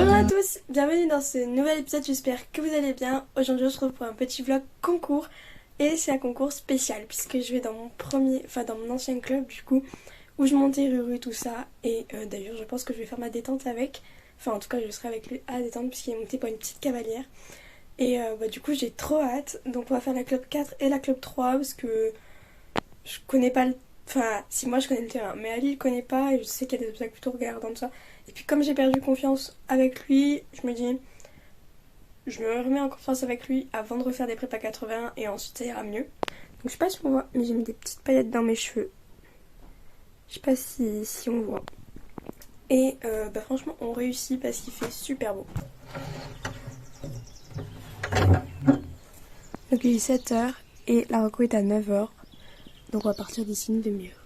Bonjour à tous, bienvenue dans ce nouvel épisode, j'espère que vous allez bien. Aujourd'hui on se retrouve pour un petit vlog concours et c'est un concours spécial puisque je vais dans mon ancien club du coup où je montais Ruru tout ça et d'ailleurs je pense que je vais faire ma détente avec, enfin en tout cas je serai avec lui à la détente puisqu'il est monté par une petite cavalière et du coup j'ai trop hâte. Donc on va faire la club 4 et la club 3 parce que je connais pas le... Enfin, si moi je connais le terrain, mais Ali il connaît pas et je sais qu'il y a des obstacles plutôt regardants, tout ça. Et puis comme j'ai perdu confiance avec lui, je me dis, je me remets en confiance avec lui avant de refaire des prépas 80 et ensuite ça ira mieux. Donc je sais pas si on voit, mais j'ai mis des petites paillettes dans mes cheveux. Je sais pas si on voit. Et franchement on réussit parce qu'il fait super beau. Donc il est 7h et la reco est à 9h. Donc on va partir d'ici une demi-heure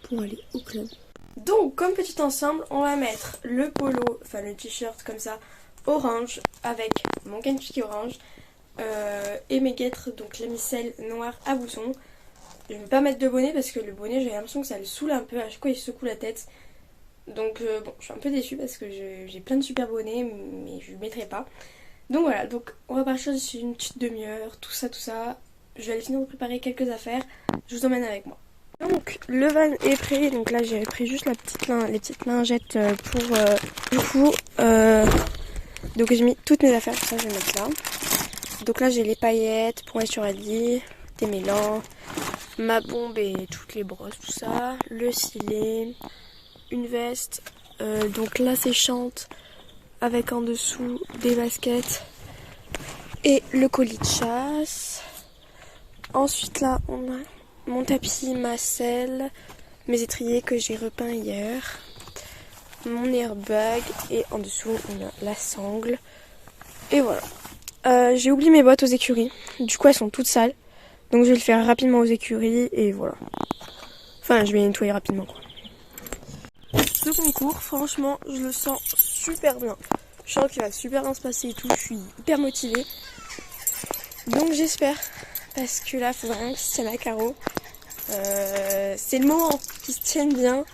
pour aller au club. Donc comme petit ensemble, on va mettre le polo, enfin le t-shirt comme ça, orange, avec mon Kentucky orange et mes guêtres, donc la micelle noire à boutons. Je ne vais pas mettre de bonnet parce que le bonnet j'ai l'impression que ça le saoule un peu, à chaque fois il secoue la tête. Donc bon, je suis un peu déçue parce que j'ai plein de super bonnets mais je ne mettrai pas. Donc voilà, donc on va partir d'ici une petite demi-heure, tout ça. Je vais aller finir de préparer quelques affaires, je vous emmène avec moi. Donc le van est prêt, donc là j'ai pris juste les petites lingettes pour du coup donc j'ai mis toutes mes affaires, ça je vais mettre là. Donc là j'ai les paillettes pour être sur Ali, des mélans, ma bombe et toutes les brosses, tout ça, le stylet, une veste, donc la séchante avec en dessous des baskets et le colis de chasse. Ensuite là on a mon tapis, ma selle, mes étriers que j'ai repeints hier, mon airbag et en dessous on a la sangle. Et voilà. J'ai oublié mes bottes aux écuries, du coup elles sont toutes sales. Donc je vais le faire rapidement aux écuries et voilà. Enfin je vais les nettoyer rapidement quoi. Ce concours, franchement, je le sens super bien. Je sens qu'il va super bien se passer et tout, je suis hyper motivée. Donc j'espère, parce que là il faut vraiment qu'ils se tiennent à carreau. C'est le moment qu'ils se tiennent bien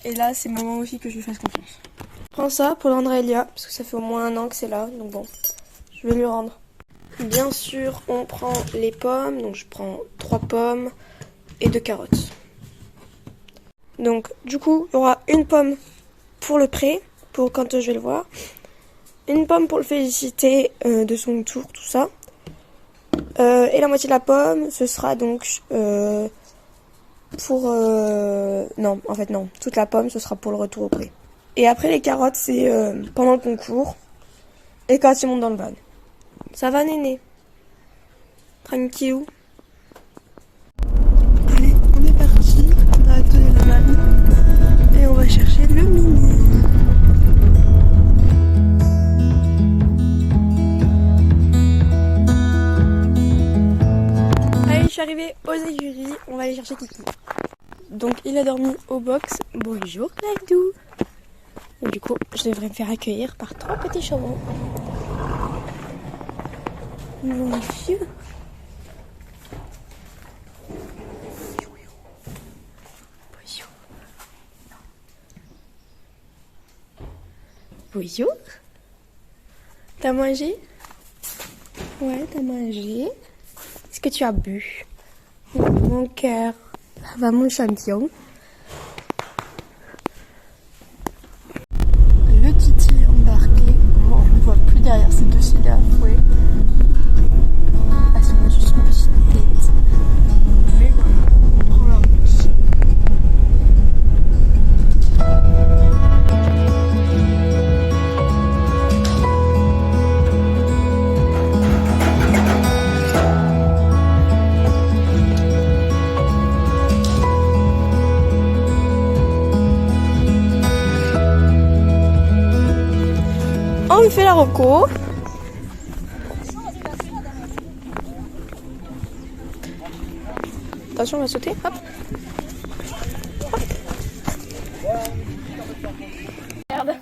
et là c'est le moment aussi que je lui fasse confiance. Je prends ça pour rendre à Elia parce que ça fait au moins 1 an que c'est là, donc bon, je vais lui rendre. Bien sûr on prend les pommes, donc je prends 3 pommes et 2 carottes. Donc du coup il y aura une pomme pour le prêt, pour quand je vais le voir, une pomme pour le féliciter de son tour, tout ça, et la moitié de la pomme ce sera donc pour non, en fait non, toute la pomme ce sera pour le retour au pré. Et après les carottes c'est pendant le concours et quand tu montes dans le van. Ça va néné? Tranquille. Allez, on est parti, on a attelé le van et on va chercher le mini. Allez, je suis arrivée aux écuries, on va aller chercher Kiki. Donc il a dormi au box. Bonjour Ladou. Et du coup je devrais me faire accueillir par 3 petits chevaux. Bonjour. Bonjour. Bonjour. T'as mangé? Ouais, t'as mangé. Est-ce que tu as bu? Mon cœur. Ça va mon champion. Le Titi embarqué. Bon, on ne voit plus derrière ces 2 cils-là. Ouais. Ah, c'est juste une petite tête. Mais voilà, on prend la route. On fait la reco. Attention, on va sauter. Hop. Hop. Merde.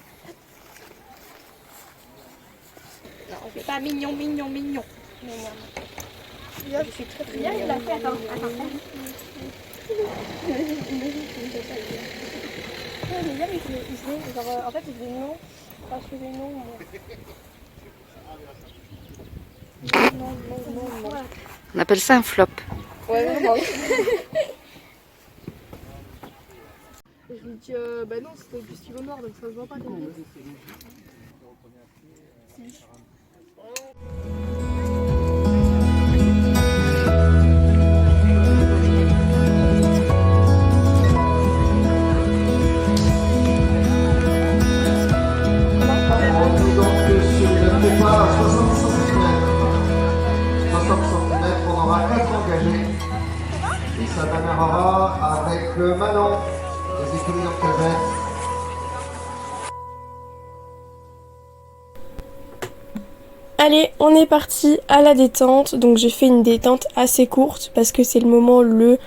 Non, on fait pas mignon. Je suis très bien, il l'a fait. Attends. Mais hier, il faisait genre, en fait, il faisait non. On appelle ça un flop. Ouais, non. Je lui dis, bah non, c'était du stylo noir, donc ça se voit pas. On aura 4 engagés et ça démarrera avec Manon, les étudiants de Casette. Allez, on est parti à la détente. Donc j'ai fait une détente assez courte parce que c'est le moment le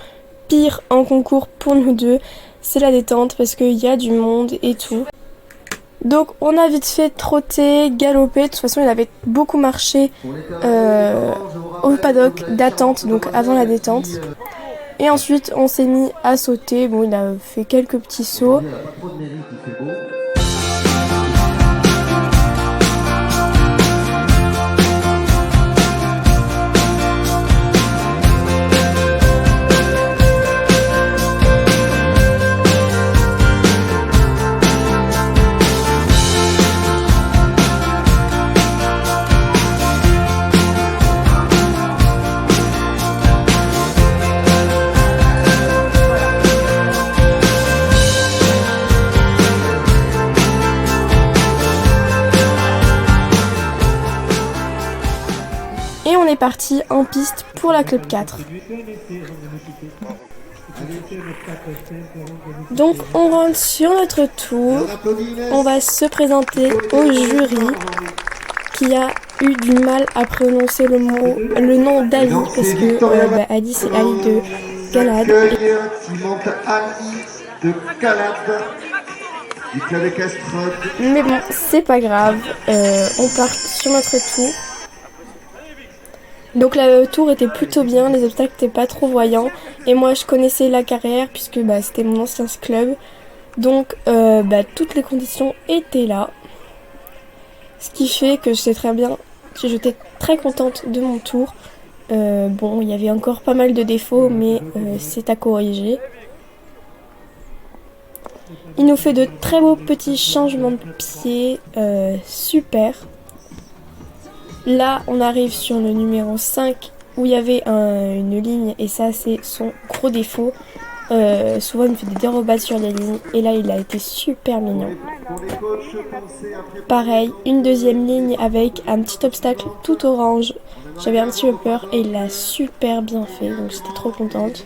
pire en concours pour nous deux. C'est la détente parce qu'il y a du monde et tout. Donc on a vite fait trotter, galoper. De toute façon il avait beaucoup marché au paddock d'attente, donc avant la détente. Et ensuite on s'est mis à sauter. Bon, il a fait quelques petits sauts. Et on est parti en piste pour la Club 4. Donc on rentre sur notre tour. On va se présenter au jury qui a eu du mal à prononcer le nom d'Ali parce que Ali c'est Ali de Galade. Qui monte Ali de Galade du club équestre. Mais bon, c'est pas grave. On part sur notre tour. Donc le tour était plutôt bien, les obstacles n'étaient pas trop voyants. Et moi je connaissais la carrière puisque c'était mon ancien club. Donc toutes les conditions étaient là. Ce qui fait que j'étais très contente de mon tour. Bon, il y avait encore pas mal de défauts, mais c'est à corriger. Il nous fait de très beaux petits changements de pied, super. Là, on arrive sur le numéro 5 où il y avait une ligne et ça, c'est son gros défaut. Souvent, il me fait des dérobades sur les lignes et là, il a été super mignon. Pareil, une deuxième ligne avec un petit obstacle tout orange. J'avais un petit peu peur et il l'a super bien fait, donc j'étais trop contente.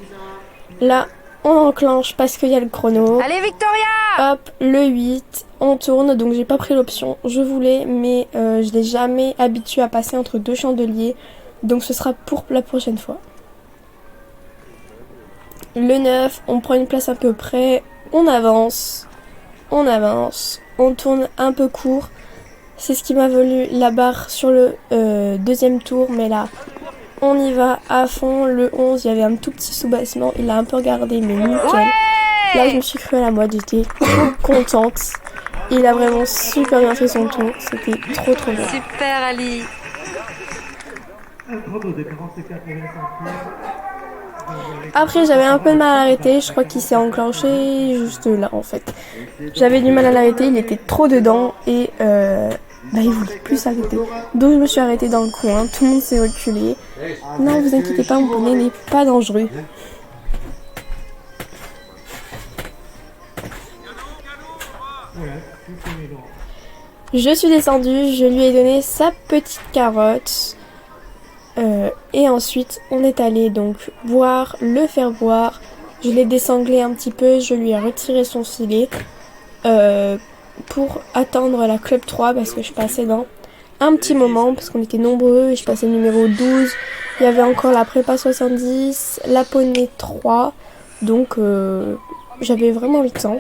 Là, on enclenche parce qu'il y a le chrono. Allez Victoria! Hop, le 8, on tourne, donc j'ai pas pris l'option, je voulais, mais je l'ai jamais habitué à passer entre deux chandeliers, donc ce sera pour la prochaine fois. Le 9, on prend une place à peu près, on avance, on tourne un peu court, c'est ce qui m'a valu la barre sur le deuxième tour, mais là, on y va à fond. Le 11, il y avait un tout petit soubassement, il a un peu regardé, mais nickel. Ouais, là, je me suis cru à la mode, j'étais trop contente. Il a vraiment super bien fait son tour, c'était trop bien. super Ali. Après, j'avais un peu de mal à l'arrêter, je crois qu'il s'est enclenché juste là en fait. J'avais du mal à l'arrêter, il était trop dedans et il voulait plus s'arrêter. Donc je me suis arrêtée dans le coin, tout le monde s'est reculé. Non, vous inquiétez pas, mon poney n'est pas dangereux. Je suis descendue, je lui ai donné sa petite carotte. Et ensuite, on est allé donc le faire boire. Je l'ai désanglé un petit peu, je lui ai retiré son filet pour attendre la Club 3 parce que je passais dans un petit moment parce qu'on était nombreux et je passais numéro 12. Il y avait encore la prépa 70, la poney 3, donc j'avais vraiment le temps.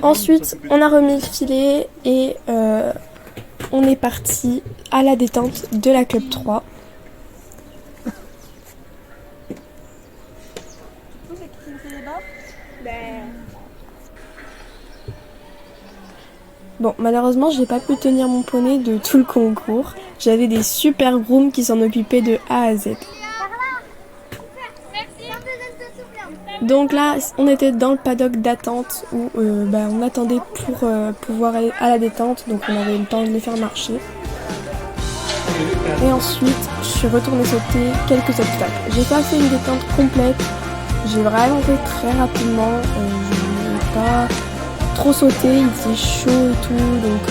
Ensuite, on a remis le filet et on est parti à la détente de la Club 3. Bon, malheureusement, j'ai pas pu tenir mon poney de tout le concours. J'avais des super grooms qui s'en occupaient de A à Z. Donc là, on était dans le paddock d'attente où on attendait pour pouvoir aller à la détente. Donc on avait le temps de les faire marcher. Et ensuite, je suis retournée sauter quelques obstacles. J'ai pas fait une détente complète. J'ai vraiment fait très rapidement. Je n'ai pas trop sauté, il faisait chaud et tout. Donc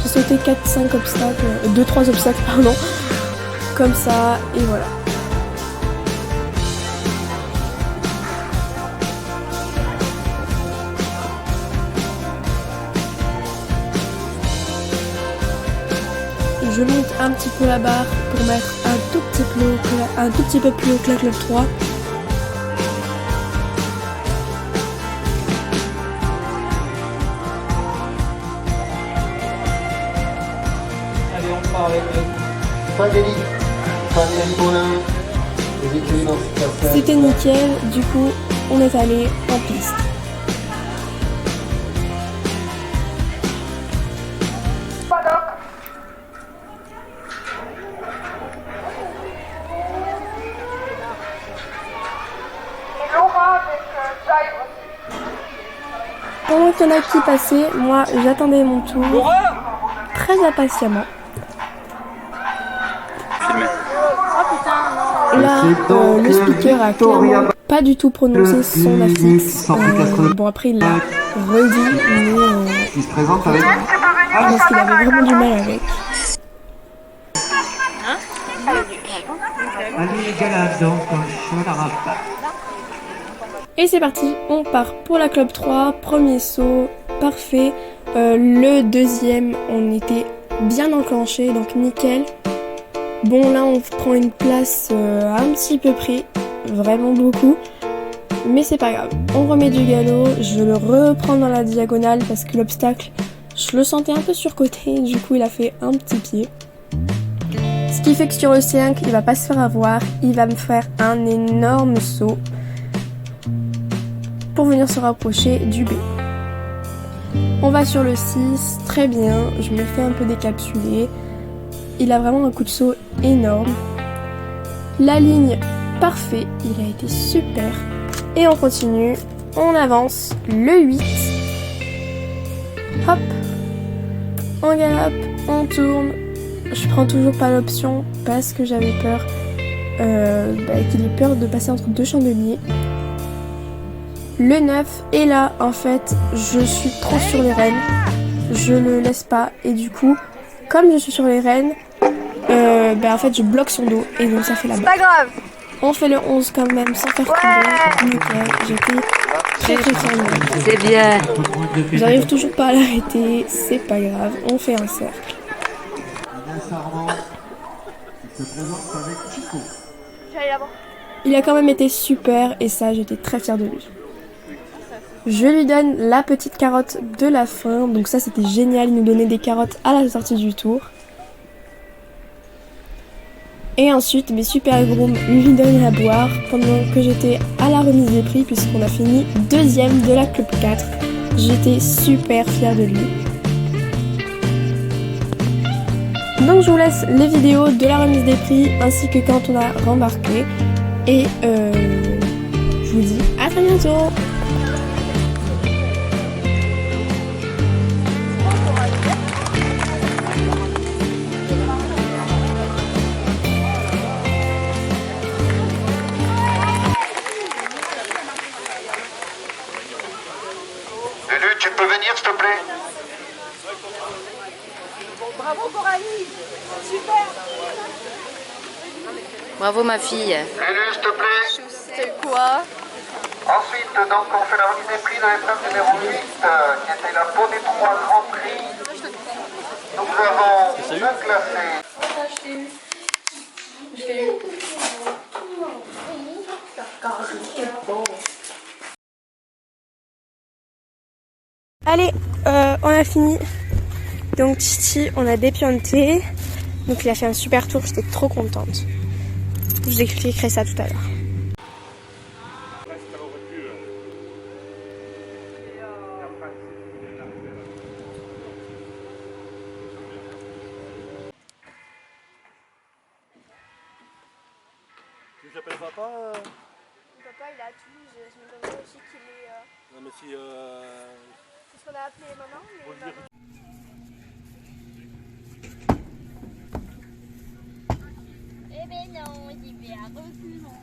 j'ai sauté 4-5 obstacles, 2-3 obstacles pardon. Comme ça, et voilà. Je monte un petit peu la barre pour mettre un tout petit peu plus haut que la Club 3. Allez, on part avec Fabien Paulin, les écuries dans cette personne. C'était nickel, du coup on est allé en piste. Pendant qu'il y en a qui passaient, moi j'attendais mon tour très impatiemment. Là, le speaker a clairement pas du tout prononcé son affixe. Bon après il l'a redit, mais Qui se présente avec parce qu'il avait vraiment du mal avec. Allez les galades, donc on la rafale. Et c'est parti, on part pour la Club 3, premier saut, parfait. Le deuxième, on était bien enclenché, donc nickel. Bon là on prend une place un petit peu près, vraiment beaucoup. Mais c'est pas grave, on remet du galop, je le reprends dans la diagonale parce que l'obstacle, je le sentais un peu surcoté, du coup il a fait un petit pied. Ce qui fait que sur le 5, il va pas se faire avoir, il va me faire un énorme saut pour venir se rapprocher du B. On va sur le 6, très bien, je me fais un peu décapsuler. Il a vraiment un coup de saut énorme. La ligne, parfait, il a été super. Et on continue, on avance, le 8. Hop, on galope, on tourne. Je prends toujours pas l'option parce que j'avais peur qu'il ait peur de passer entre deux chandeliers. Le 9, et là, en fait, je suis trop sur les rênes. Je le laisse pas. Et du coup, comme je suis sur les rênes, en fait, je bloque son dos. Et donc, ça fait la barre. Pas grave. On fait le 11 quand même, sans faire tomber. Nickel. J'étais très très fière. C'est bien. J'arrive toujours pas à l'arrêter. C'est pas grave. On fait un cercle. Il se présente avec Chico. Il a quand même été super. Et ça, j'étais très fière de lui. Je lui donne la petite carotte de la fin. Donc ça, c'était génial. Il nous donnait des carottes à la sortie du tour. Et ensuite, mes super grooms lui donnaient à boire pendant que j'étais à la remise des prix puisqu'on a fini deuxième de la Club 4. J'étais super fière de lui. Donc je vous laisse les vidéos de la remise des prix ainsi que quand on a rembarqué. Et je vous dis à très bientôt. Lulu, tu peux venir s'il te plaît? Bravo Coralie, super. Bravo ma fille. Lulu, s'il te plaît. C'est quoi? Ensuite, donc, on fait la remise des prix de l'épreuve numéro 8, qui était la peau des 3 grands prix. Nous avons deux classés. Allez, on a fini. Donc Titi, on a dépianté. Donc il a fait un super tour, j'étais trop contente. Je vous expliquerai ça tout à l'heure. Tu t'appelles papa Papa il est à Toulouse, je me demande aussi qu'il est... Non mais si... C'est ce qu'on a appelé maman, mais maman... Eh ben non, j'y vais à reculons.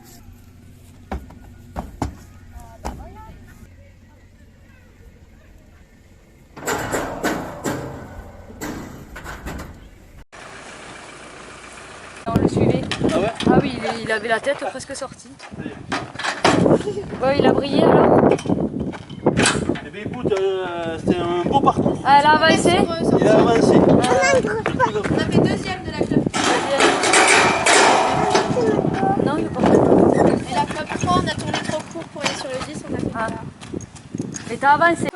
On le suivait. Ah ouais? Ah oui, il avait la tête presque sortie. Ouais, il a brillé alors. Eh bien écoute, c'était un beau parcours. Ah, elle a avancé. Il a avancé. On a fait deuxième de la club. Non, il est pas. Et la club 3, on a tourné trop court pour aller sur le 10, on a fait ça. Et t'as avancé.